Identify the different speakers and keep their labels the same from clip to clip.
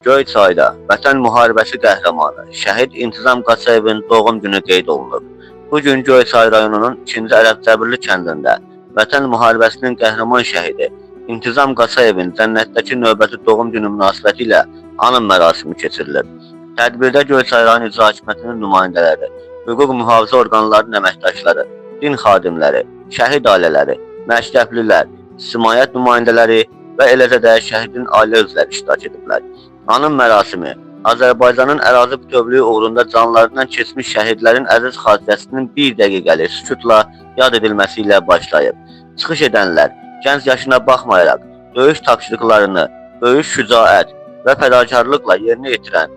Speaker 1: Göyçayda Vətən müharibəsi qəhrəmanı şəhid İntizam Qaçayevin doğum günü qeyd olunub. Bu gün Göyçay rayonunun 2-ci Ərəbcəbirli kəndində Vətən müharibəsinin qəhrəman şəhidi İntizam Qaçayevin cənnətdəki növbəti doğum günü münasibəti ilə anım mərasimi keçirilib. Tədbirdə Göyçay rayon icra hakimiyyətinin nümayəndələri, hüquq mühafizə orqanlarının əməkdaşları, din xadimləri, şəhid ailələri, məktəblilər, ictimaiyyət nümayəndələri və eləcə də şəhidin ailə üzvləri iştirak ediblər. Anım mərasimi Azərbaycanın ərazi bütövlüyü uğrunda canlarından keçmiş şəhidlərin əziz xatirəsinin bir dəqiqəlik sükutla yad edilməsi ilə başlayıb. Çıxış edənlər gənc yaşına baxmayaraq döyüş tapşırıqlarını böyük şücaət və fədakarlıqla yerinə yetirən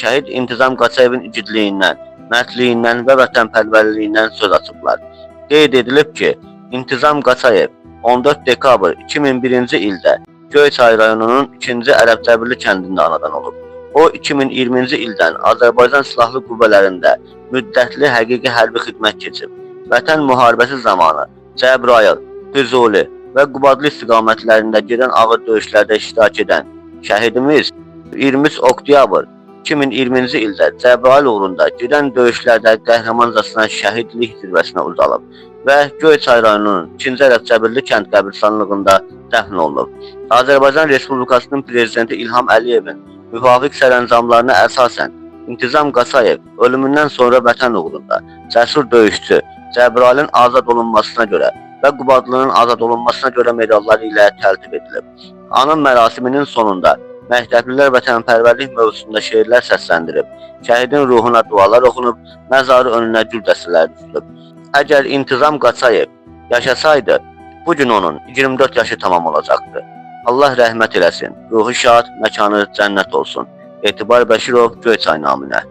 Speaker 1: şəhid İntizam Qaçayevin igidliyindən, mərdliyindən və vətənpərvərliyindən söz açıblar. Qeyd edilib ki, İntizam Qaçayev 14 dekabr 2001-ci ildə Göyçay rayonunun 2-ci Ərəbcəbirli kəndində anadan olub. O, 2020-ci ildən Azərbaycan Silahlı Qüvvələrində müddətli həqiqi hərbi xidmət keçib. Vətən müharibəsi zamanı Cəbrayıl, Füzuli və Qubadlı istiqamətlərində gedən ağır döyüşlərdə iştirak edən şəhidimiz 23 oktyabr 2020-ci ildə Cəbrayıl uğrunda gedən döyüşlərdə qəhrəmancasına şəhidlik zirvəsinə uzalıb və Göyçay rayonunun 2-ci Ərəbcəbirli kənd qəbirstanlığında dəfn olunub. Azərbaycan Respublikasının Prezidenti İlham Əliyevin müvafiq sərəncamlarına əsasən İntizam Qaçayev ölümündən sonra vətən uğrunda cəsur döyüşçü Cəbrayılın azad olunmasına görə və Qubadlının azad olunmasına görə medalları ilə təltif edilib. Anım mərasiminin sonunda məktəblilər vətənpərvərlik mövzusunda şeirlər səsləndirib, şəhidin ruhuna dualar oxunub, məzarı önünə gül dəstələri düzülüb. Əgər İntizam Qaçayev yaşasaydı, bugün onun 24 yaşı tamam olacaqdı. Allah rəhmət eləsin, ruhu şad, məkanı cənnət olsun. Etibar Bəşirov, Göyçay naminə.